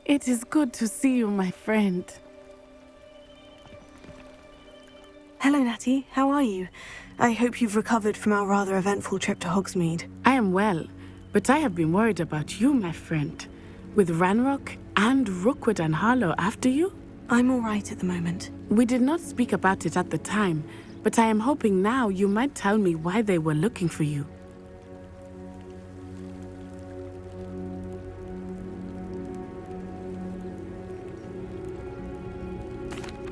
It is good to see you, my friend. Hello, Natty. How are you? I hope you've recovered from our rather eventful trip to Hogsmeade. I am well, but I have been worried about you, my friend. With Ranrock and Rookwood and Harlow after you? I'm all right at the moment. We did not speak about it at the time, but I am hoping now you might tell me why they were looking for you.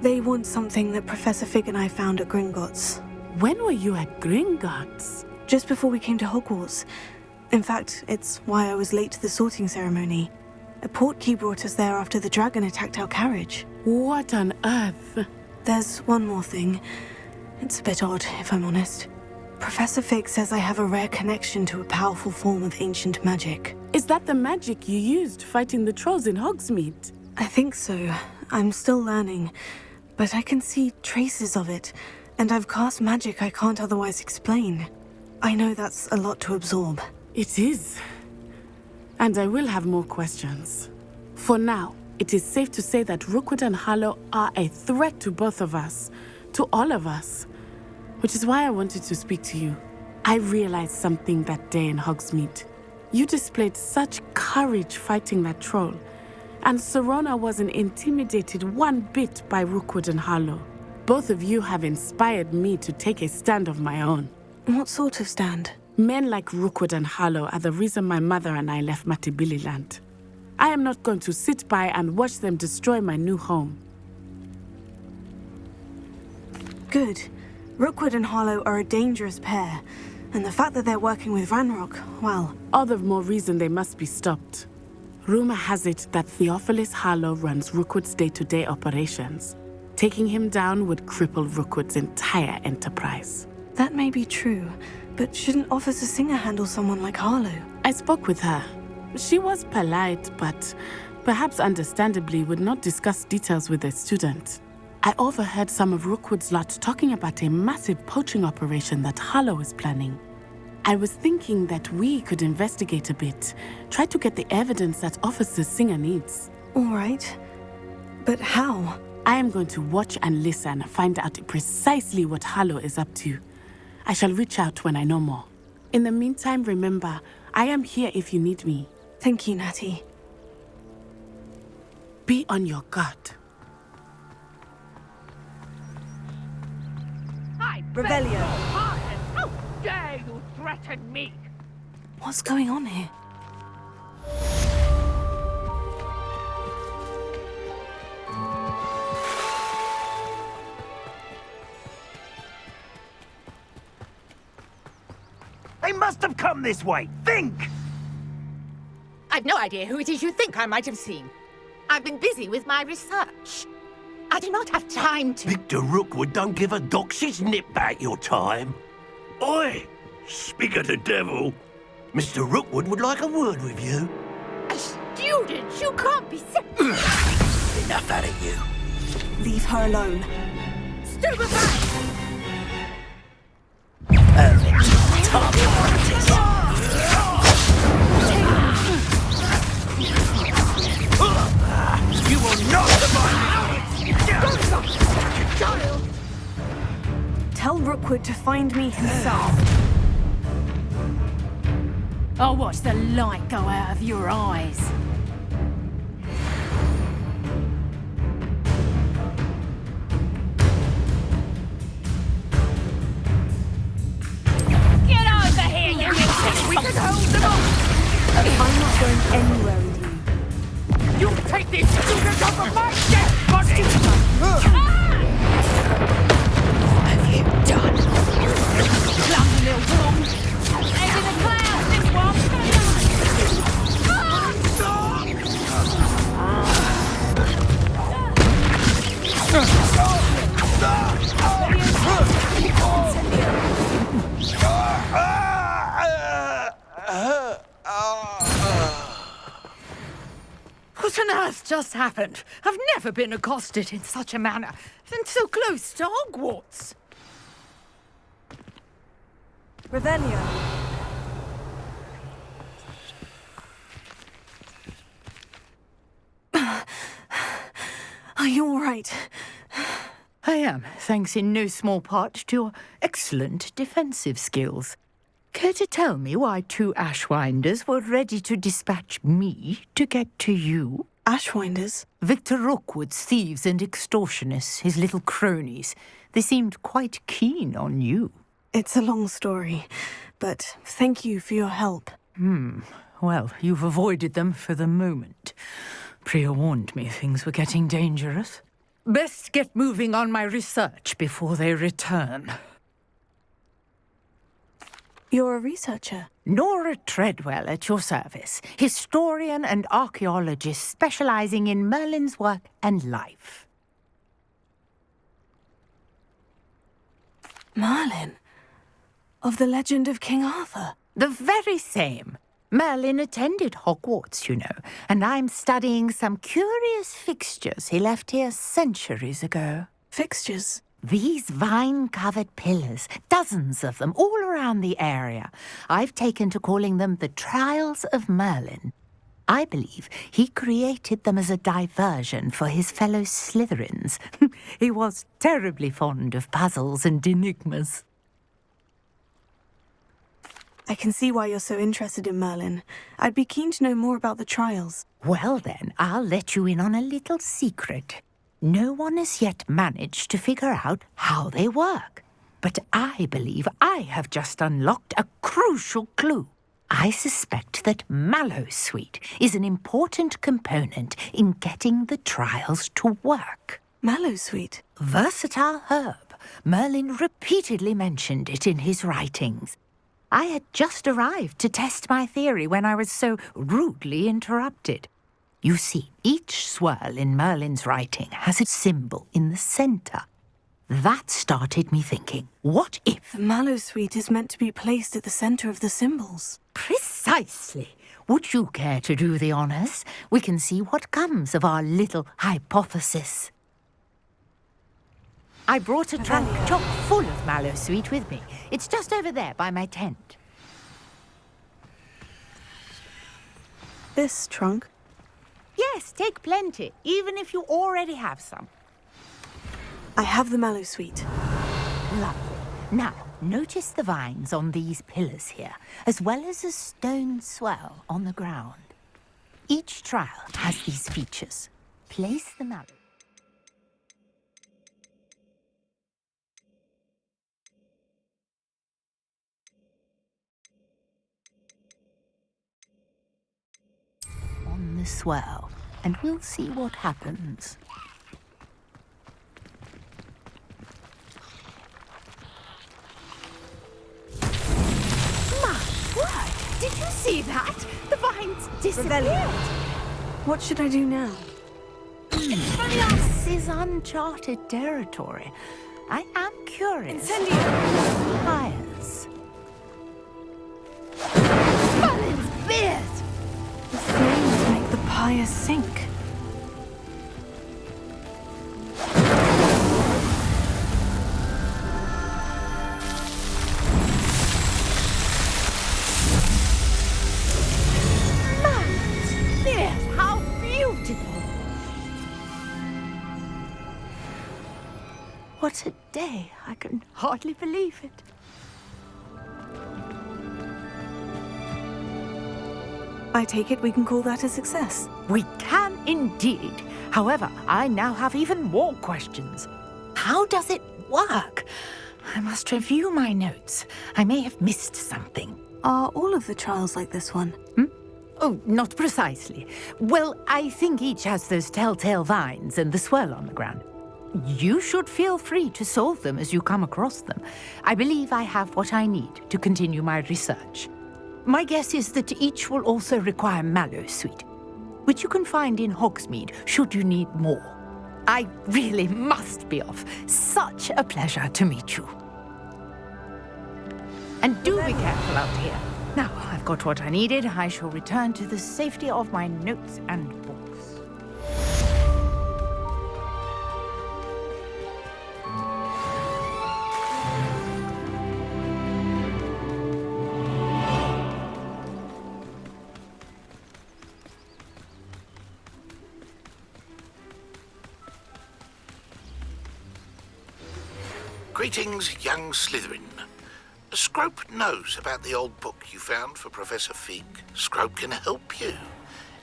They want something that Professor Fig and I found at Gringotts. When were you at Gringotts? Just before we came to Hogwarts. In fact, it's why I was late to the sorting ceremony. A portkey brought us there after the dragon attacked our carriage. What on earth? There's one more thing. It's a bit odd, if I'm honest. Professor Fig says I have a rare connection to a powerful form of ancient magic. Is that the magic you used fighting the trolls in Hogsmeade? I think so. I'm still learning, but I can see traces of it, and I've cast magic I can't otherwise explain. I know that's a lot to absorb. It is. And I will have more questions. For now, it is safe to say that Rookwood and Harlow are a threat to both of us, to all of us. Which is why I wanted to speak to you. I realized something that day in Hogsmeade. You displayed such courage fighting that troll, and Serona wasn't intimidated one bit by Rookwood and Harlow. Both of you have inspired me to take a stand of my own. What sort of stand? Men like Rookwood and Harlow are the reason my mother and I left Matibililand. I am not going to sit by and watch them destroy my new home. Good. Rookwood and Harlow are a dangerous pair, and the fact that they're working with Ranrock, well... All the more reason they must be stopped. Rumor has it that Theophilus Harlow runs Rookwood's day-to-day operations. Taking him down would cripple Rookwood's entire enterprise. That may be true, but shouldn't Officer Singer handle someone like Harlow? I spoke with her. She was polite, but perhaps understandably would not discuss details with a student. I overheard some of Rookwood's lot talking about a massive poaching operation that Harlow is planning. I was thinking that we could investigate a bit, try to get the evidence that Officer Singer needs. All right. But how? I am going to watch and listen, find out precisely what Harlow is up to. I shall reach out when I know more. In the meantime, remember, I am here if you need me. Thank you, Natty. Be on your guard. Revelio. How dare you threaten me? What's going on here? They must have come this way. Think! I've no idea who it is you think I might have seen. I've been busy with my research. I do not have time to... Victor Rookwood don't give a doxy's nip back your time. Oi! Speak of the devil. Mr. Rookwood would like a word with you. A student? You can't be so... Enough out of you. Leave her alone. Stupefy! You will not survive! Tell Rookwood to find me himself. I'll watch the light go out of your eyes. Get over here, you little... We can hold them off! I'm not going anywhere with you. You take these students off of my desk, body! Have you done? Clumsy little worm. Head in the clouds, this one. What on earth just happened? I've never been accosted in such a manner, and so close to Hogwarts. Revelio. Are you all right? I am, thanks in no small part to your excellent defensive skills. Care to tell me why 2 Ashwinders were ready to dispatch me to get to you? Ashwinders? Victor Rookwood's thieves and extortionists, his little cronies. They seemed quite keen on you. It's a long story, but thank you for your help. Well, you've avoided them for the moment. Priya warned me things were getting dangerous. Best get moving on my research before they return. You're a researcher? Nora Treadwell at your service, historian and archaeologist specializing in Merlin's work and life. Merlin? Of the legend of King Arthur? The very same. Merlin attended Hogwarts, you know, and I'm studying some curious fixtures he left here centuries ago. Fixtures? These vine-covered pillars, dozens of them, all around the area. I've taken to calling them the Trials of Merlin. I believe he created them as a diversion for his fellow Slytherins. He was terribly fond of puzzles and enigmas. I can see why you're so interested in Merlin. I'd be keen to know more about the trials. Well then, I'll let you in on a little secret. No one has yet managed to figure out how they work. But I believe I have just unlocked a crucial clue. I suspect that Mallowsweet is an important component in getting the trials to work. Mallowsweet? Versatile herb. Merlin repeatedly mentioned it in his writings. I had just arrived to test my theory when I was so rudely interrupted. You see, each swirl in Merlin's writing has a symbol in the centre. That started me thinking, what if... The Mallowsweet is meant to be placed at the centre of the symbols. Precisely. Would you care to do the honours? We can see what comes of our little hypothesis. I brought a trunk chock full of Mallowsweet with me. It's just over there by my tent. This trunk? Yes, take plenty, even if you already have some. I have the Mallowsweet. Lovely. Now, notice the vines on these pillars here, as well as a stone swell on the ground. Each trial has these features. Place the mallow. On the swell, and we'll see what happens. Did you see that? The vines disappeared. What should I do now? This is uncharted territory. I am curious. Incendio! Fires. Merlin's beard! The flames make the pyre sink. How beautiful! What a day! I can hardly believe it. I take it we can call that a success. We can indeed. However, I now have even more questions. How does it work? I must review my notes. I may have missed something. Are all of the trials like this one? Oh, not precisely. Well, I think each has those telltale vines and the swirl on the ground. You should feel free to solve them as you come across them. I believe I have what I need to continue my research. My guess is that each will also require Mallowsweet, which you can find in Hogsmeade should you need more. I really must be off. Such a pleasure to meet you. And do be careful out here. Now, I've got what I needed. I shall return to the safety of my notes and books. Greetings, young Slytherin. Scrope knows about the old book you found for Professor Fig. Scrope can help you.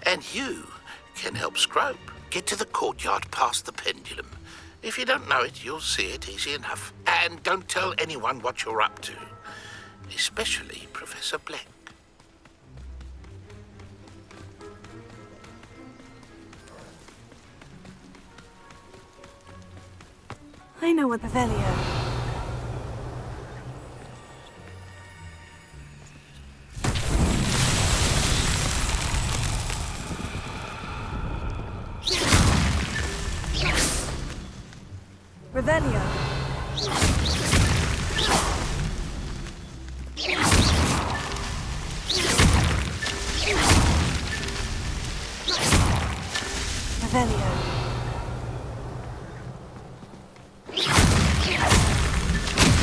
And you can help Scrope get to the courtyard past the pendulum. If you don't know it, you'll see it easy enough. And don't tell anyone what you're up to. Especially Professor Black. I know what the Revelio. Revelio. Revelio.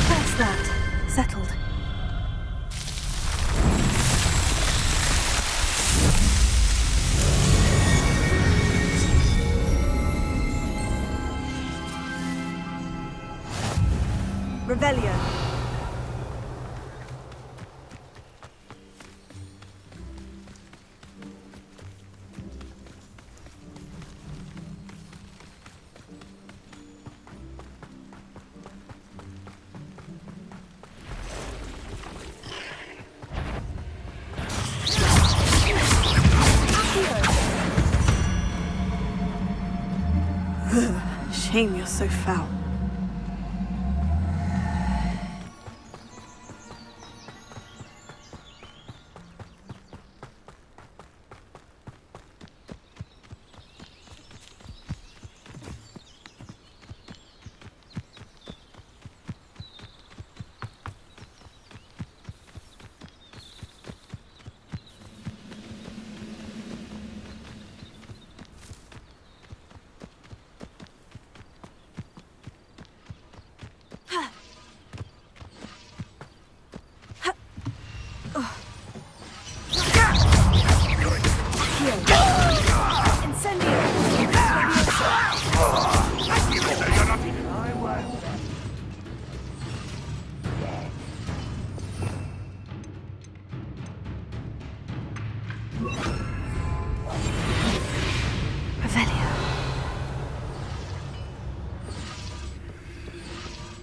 That's that. Settled. Revelio. Shame you're so foul.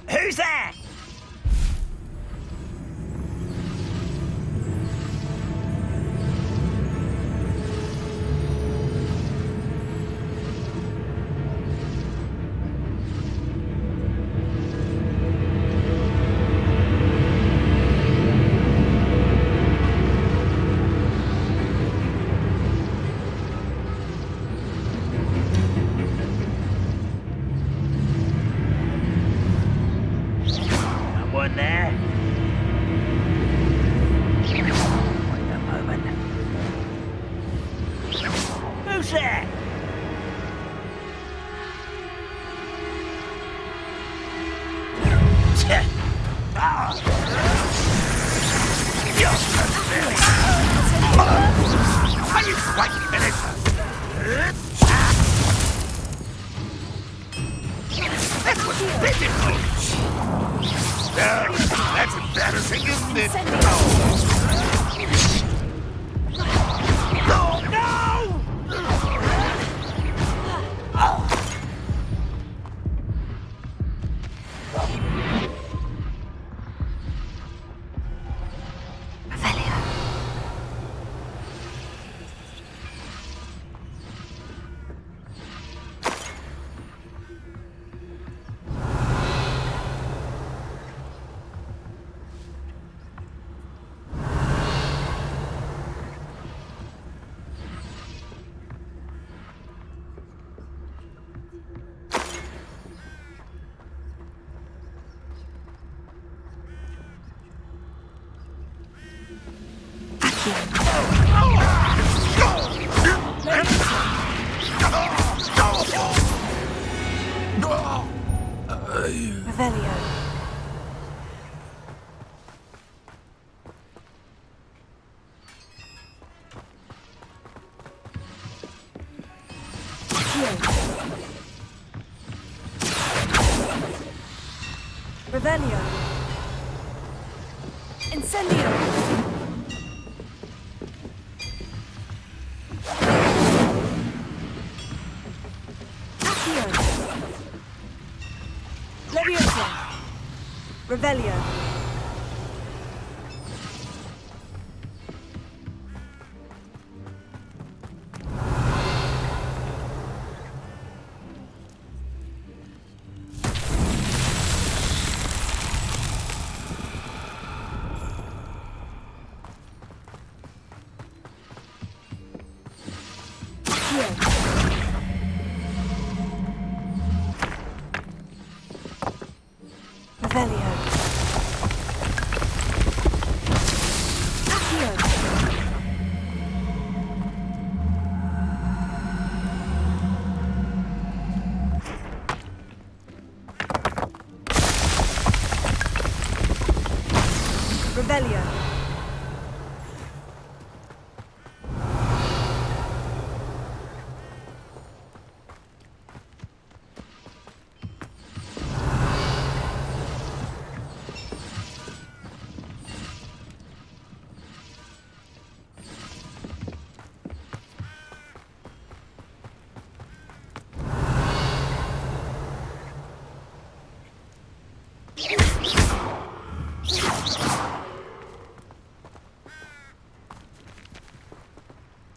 Who's there? Someone there? Wait a moment. Who's there? Are you quite finished? That was pitiful! That's embarrassing, isn't it? No! No! Revelio. Revelio. Incendio. Accio. Leviosa. Revelio. Revelio. Accio. Revelio.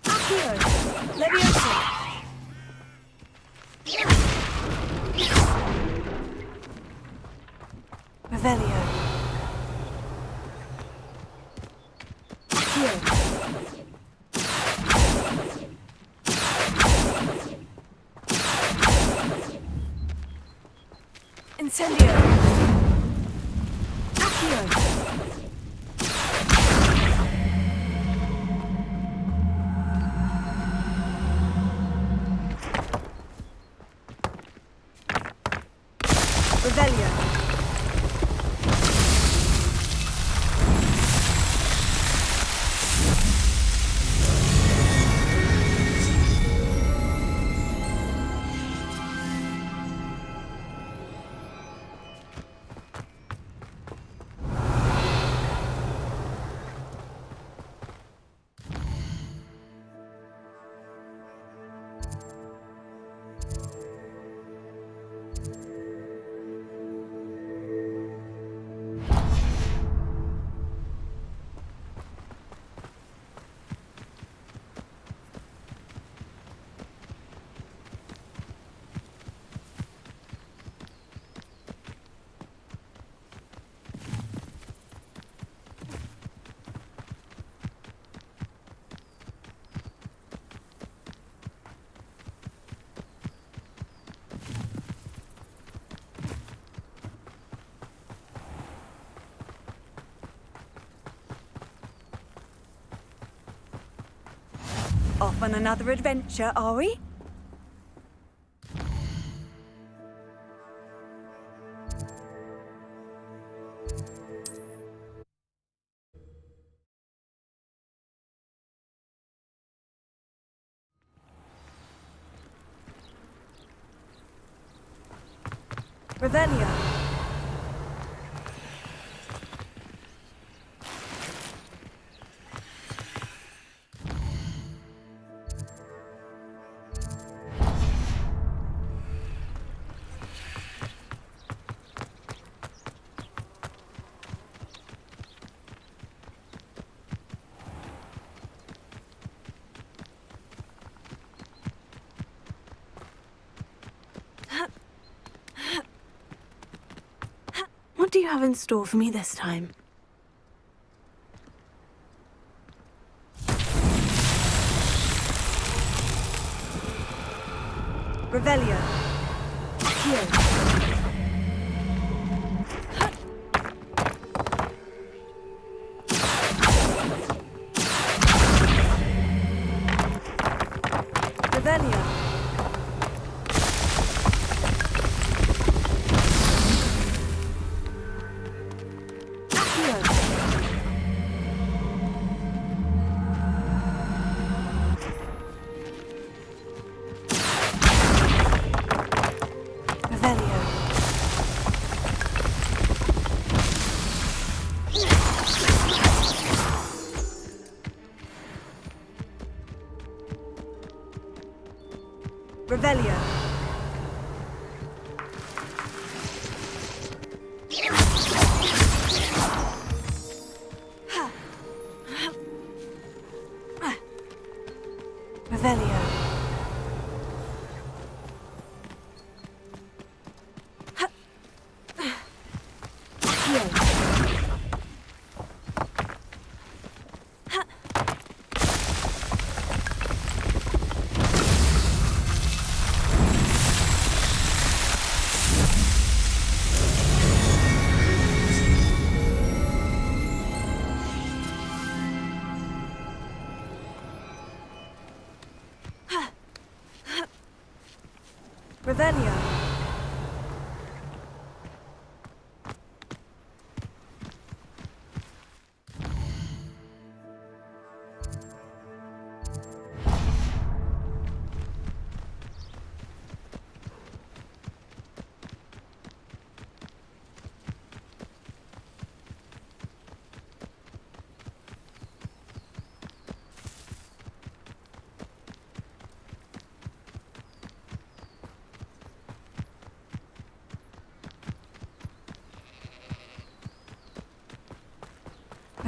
Accio. Leviosa. Revelio. Accio. Incendio. Accio. Revelio. Off on another adventure, are we? Revelio. What do you have in store for me this time? Revelio. Accio. Revelio. Revelio. Revelio. Revelio. Revelio.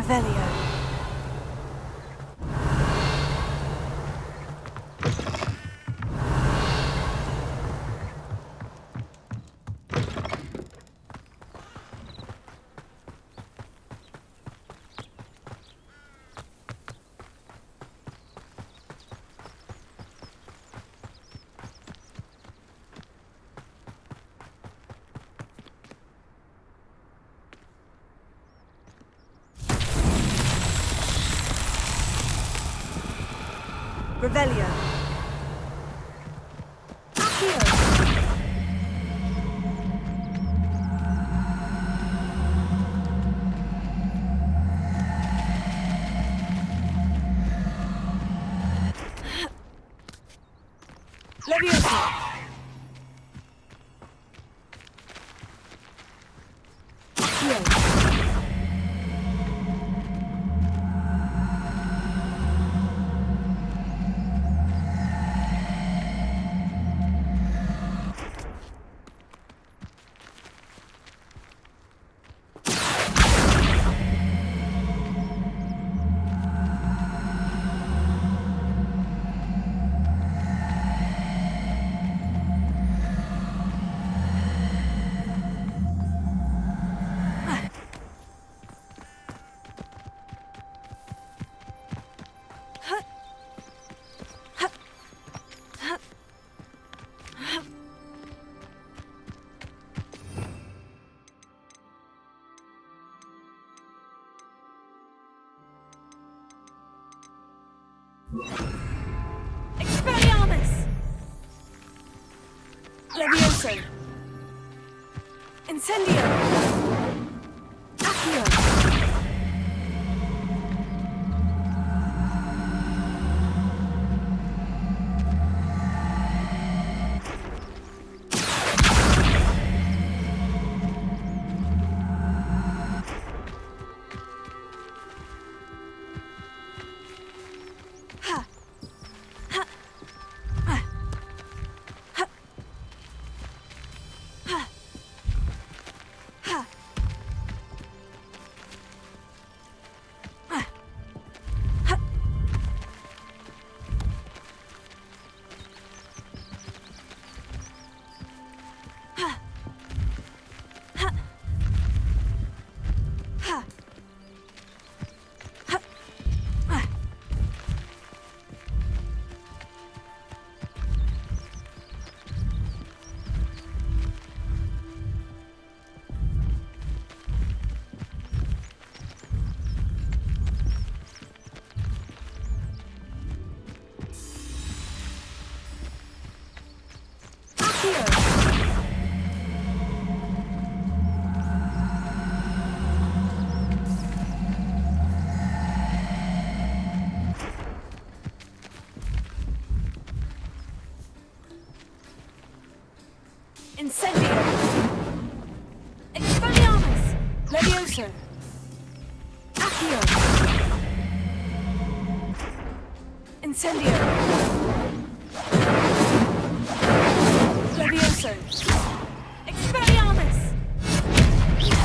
Revelio. Revelio. Leviosa. Expelliarmus! Levioso! Incendio! Accio! Incendio! Expelliarmus! Levioso! Accio! Incendio! also. Expelliarmus!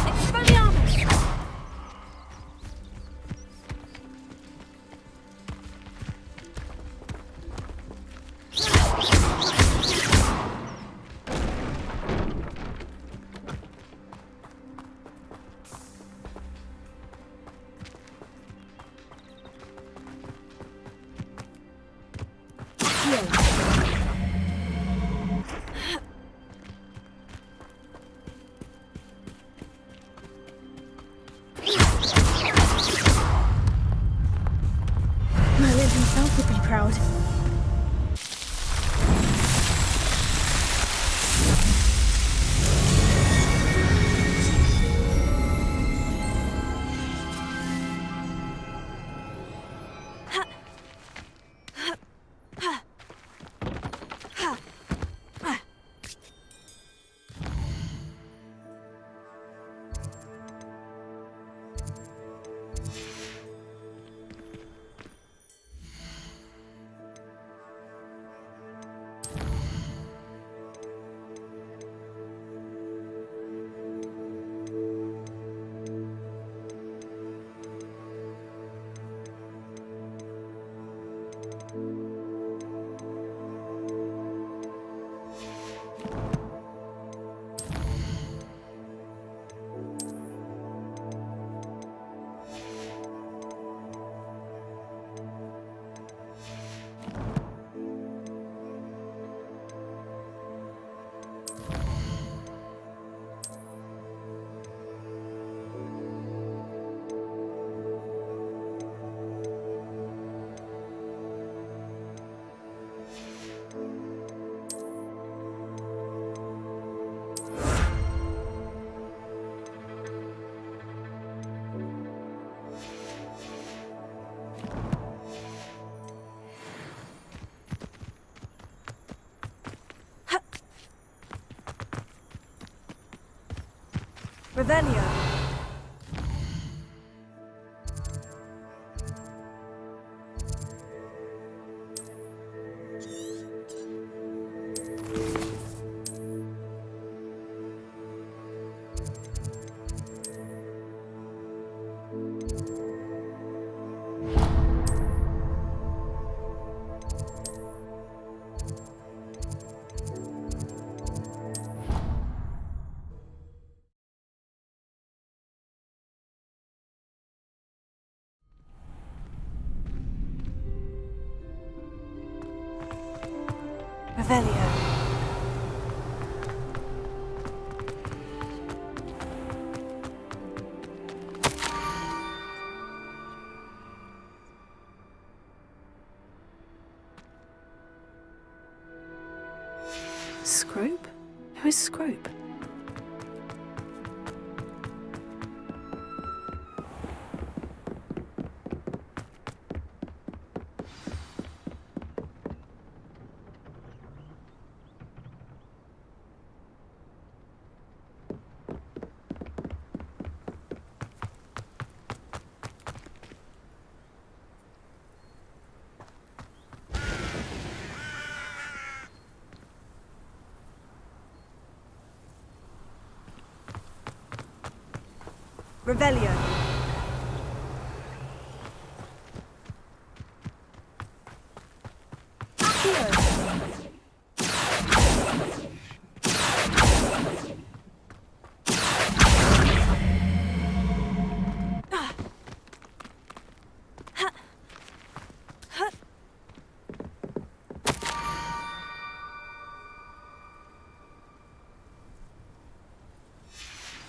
Expelliarmus! Merlin himself would be proud. Revelio. Revelio. Scrope? Who is Scrope? Revelio.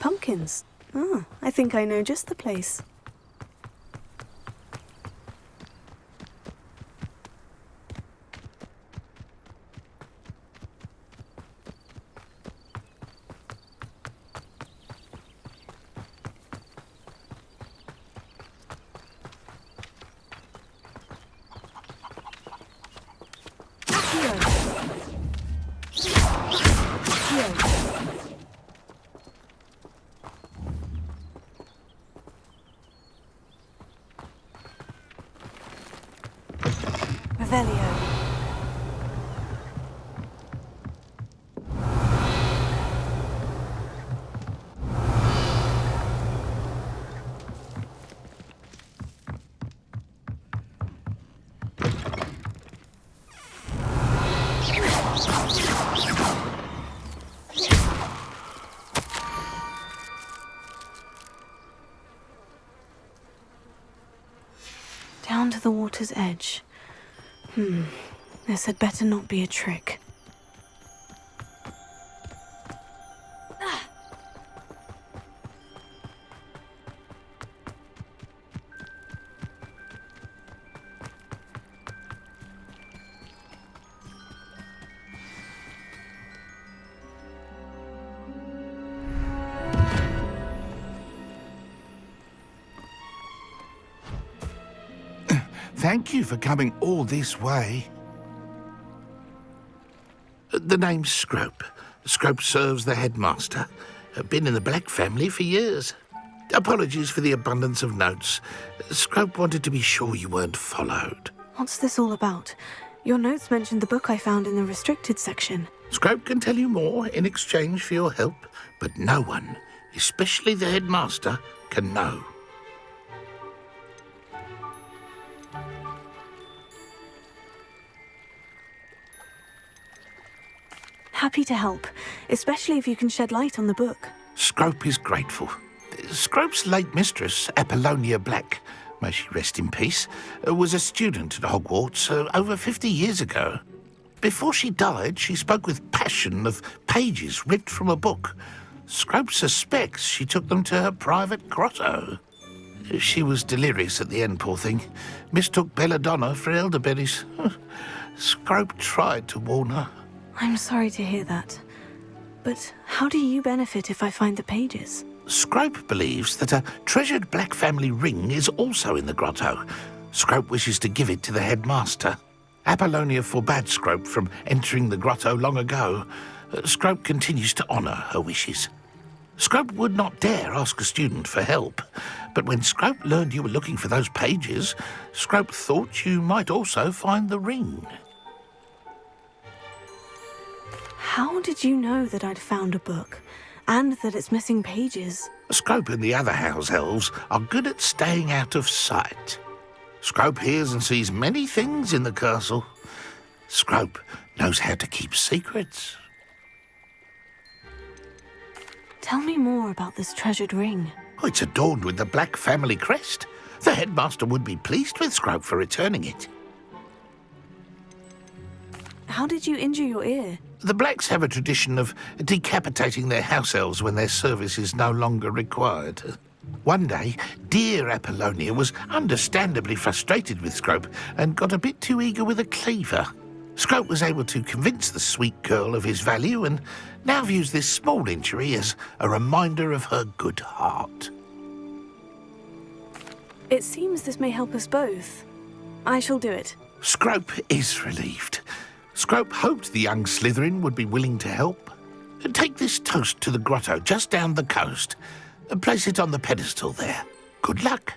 Pumpkins. Ah, I think I know just the place. Revelio. water's edge. This had better not be a trick. Thank you for coming all this way. The name's Scrope. Scrope serves the headmaster. Been in the Black family for years. Apologies for the abundance of notes. Scrope wanted to be sure you weren't followed. What's this all about? Your notes mentioned the book I found in the restricted section. Scrope can tell you more in exchange for your help, but no one, especially the headmaster, can know. Happy to help, especially if you can shed light on the book. Scrope is grateful. Scrope's late mistress, Apollonia Black, may she rest in peace, was a student at Hogwarts over 50 years ago. Before she died, she spoke with passion of pages ripped from a book. Scrope suspects she took them to her private grotto. She was delirious at the end, poor thing. Mistook belladonna for elderberries. Scrope tried to warn her. I'm sorry to hear that. But how do you benefit if I find the pages? Scrope believes that a treasured Black family ring is also in the grotto. Scrope wishes to give it to the headmaster. Apollonia forbade Scrope from entering the grotto long ago. Scrope continues to honour her wishes. Scrope would not dare ask a student for help, but when Scrope learned you were looking for those pages, Scrope thought you might also find the ring. How did you know that I'd found a book, and that it's missing pages? Scrope and the other house elves are good at staying out of sight. Scrope hears and sees many things in the castle. Scrope knows how to keep secrets. Tell me more about this treasured ring. Oh, it's adorned with the Black family crest. The headmaster would be pleased with Scrope for returning it. How did you injure your ear? The Blacks have a tradition of decapitating their house elves when their service is no longer required. One day, dear Apollonia was understandably frustrated with Scrope and got a bit too eager with a cleaver. Scrope was able to convince the sweet girl of his value and now views this small injury as a reminder of her good heart. It seems this may help us both. I shall do it. Scrope is relieved. Scrope hoped the young Slytherin would be willing to help. Take this toast to the grotto just down the coast and place it on the pedestal there. Good luck.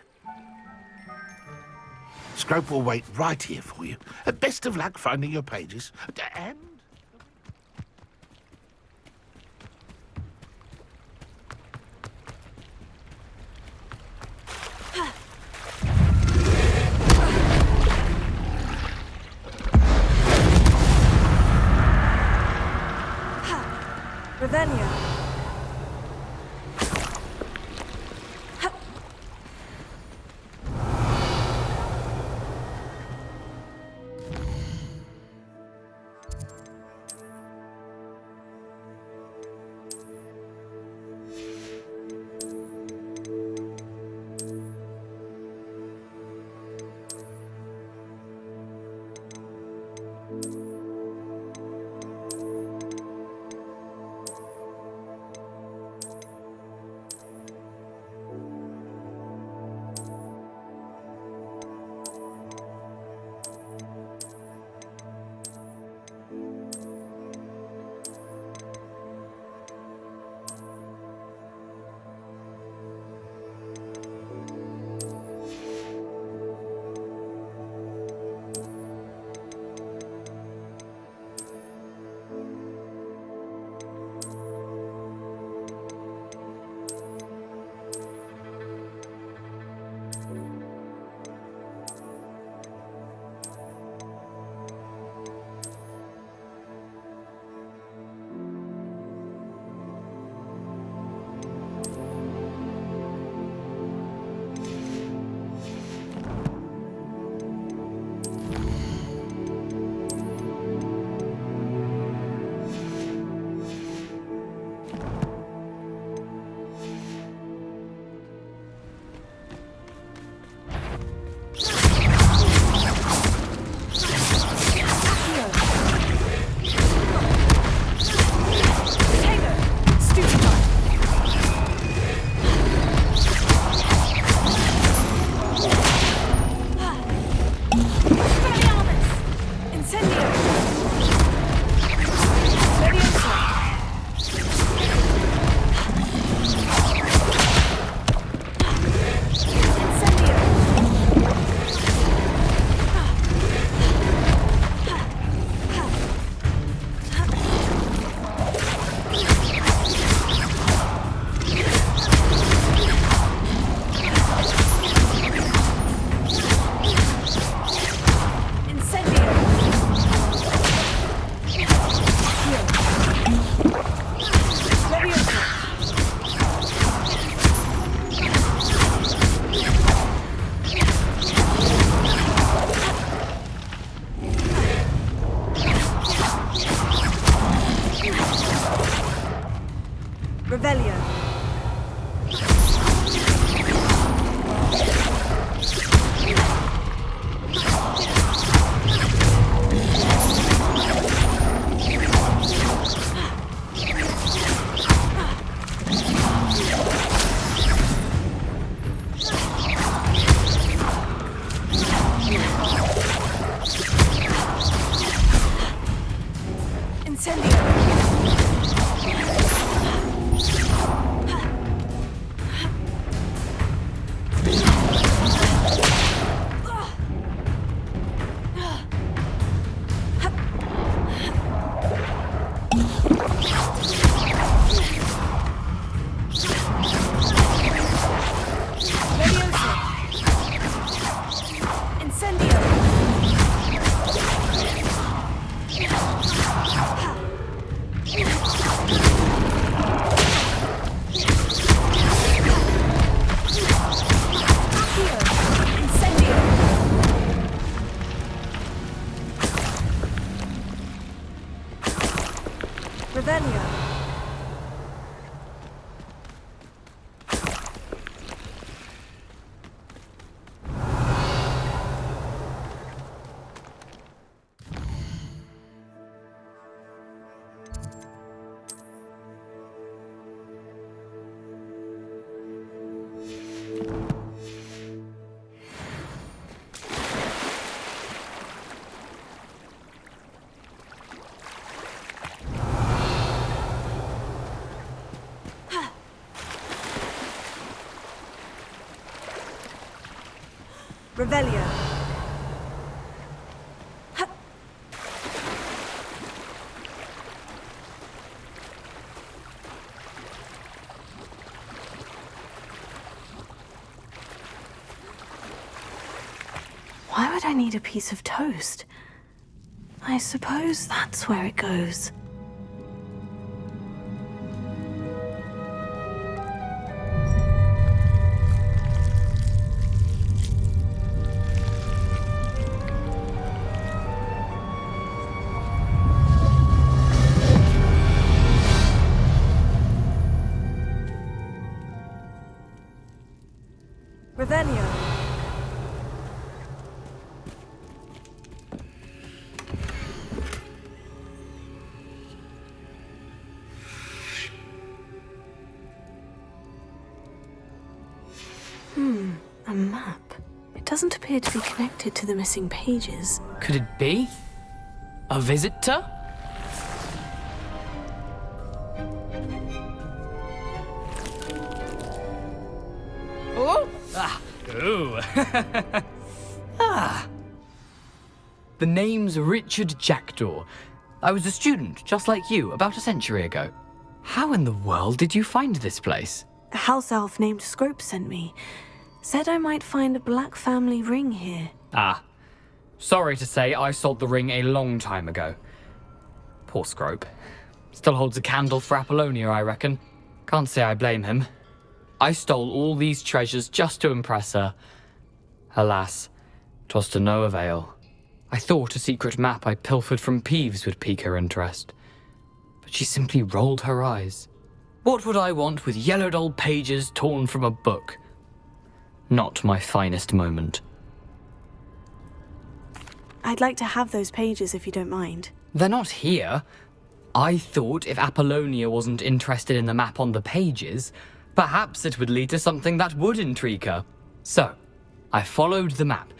Scrope will wait right here for you. Best of luck finding your pages. And... Revelio. Revelio. Revelio. Why would I need a piece of toast? I suppose that's where it goes. Revelio. A map. It doesn't appear to be connected to the missing pages. Could it be? A visitor? Oh! Ah! Ooh! Ah! The name's Richard Jackdaw. I was a student, just like you, about a century ago. How in the world did you find this place? A house elf named Scrope sent me. Said I might find a black family ring here. Ah. Sorry to say, I sold the ring a long time ago. Poor Scrope. Still holds a candle for Apollonia, I reckon. Can't say I blame him. I stole all these treasures just to impress her. Alas, 'twas to no avail. I thought a secret map I pilfered from Peeves would pique her interest. But she simply rolled her eyes. What would I want with yellowed old pages torn from a book? Not my finest moment. I'd like to have those pages if you don't mind. They're not here. I thought if Apollonia wasn't interested in the map on the pages, perhaps it would lead to something that would intrigue her. So, I followed the map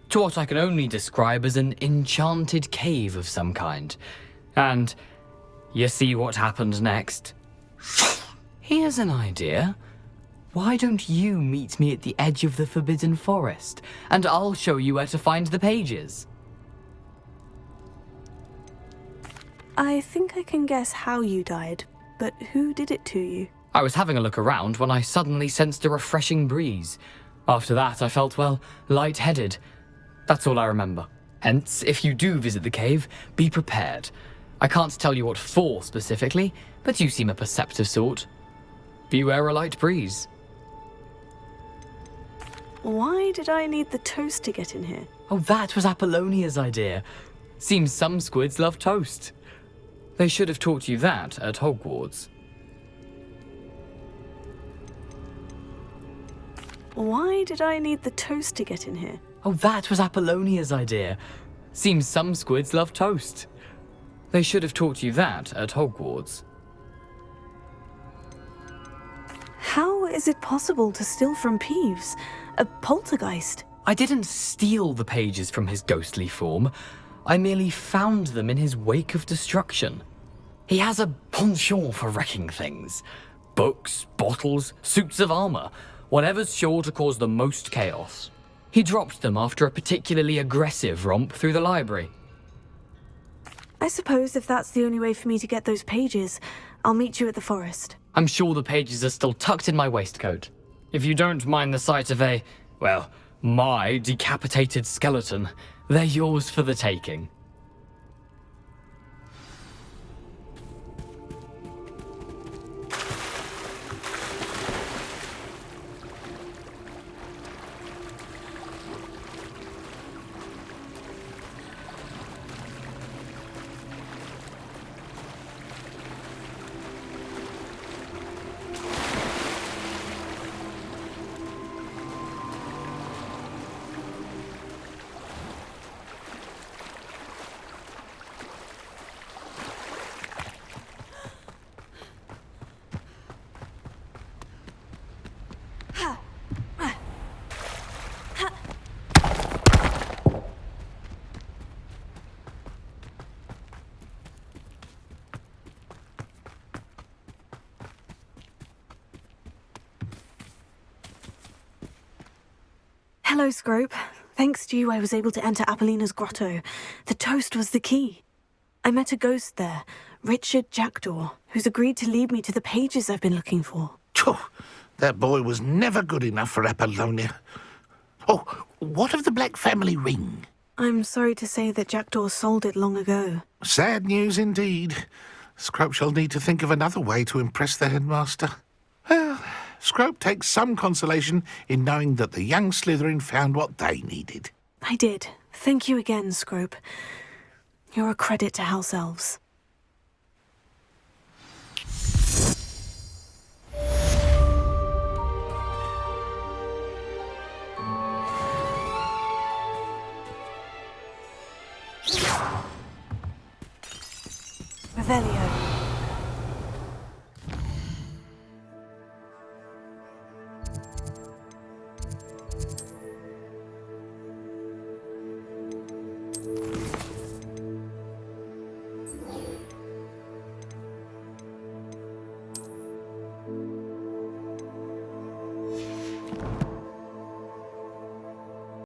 to what I can only describe as an enchanted cave of some kind. And you see what happened next? Here's an idea. Why don't you meet me at the edge of the Forbidden Forest, and I'll show you where to find the pages? I think I can guess how you died, but who did it to you? I was having a look around when I suddenly sensed a refreshing breeze. After that, I felt, well, lightheaded. That's all I remember. Hence, if you do visit the cave, be prepared. I can't tell you what for specifically, but you seem a perceptive sort. Beware a light breeze. Why did I need the toast to get in here? Oh, that was Apollonia's idea. Seems some squids love toast. They should have taught you that at Hogwarts. Why did I need the toast to get in here? Oh, that was Apollonia's idea. Seems some squids love toast. They should have taught you that at Hogwarts. How is it possible to steal from Peeves? A poltergeist? I didn't steal the pages from his ghostly form. I merely found them in his wake of destruction. He has a penchant for wrecking things. Books, bottles, suits of armor, whatever's sure to cause the most chaos. He dropped them after a particularly aggressive romp through the library. I suppose if that's the only way for me to get those pages, I'll meet you at the forest. I'm sure the pages are still tucked in my waistcoat. If you don't mind the sight of my decapitated skeleton, they're yours for the taking. Hello, Scrope. Thanks to you, I was able to enter Apollina's grotto. The toast was the key. I met a ghost there, Richard Jackdaw, who's agreed to lead me to the pages I've been looking for. Phew, that boy was never good enough for Apollonia. Oh, what of the Black family ring? I'm sorry to say that Jackdaw sold it long ago. Sad news indeed. Scrope shall need to think of another way to impress the headmaster. Well, Scrope takes some consolation in knowing that the young Slytherin found what they needed. I did. Thank you again, Scrope. You're a credit to House Elves. Revelio.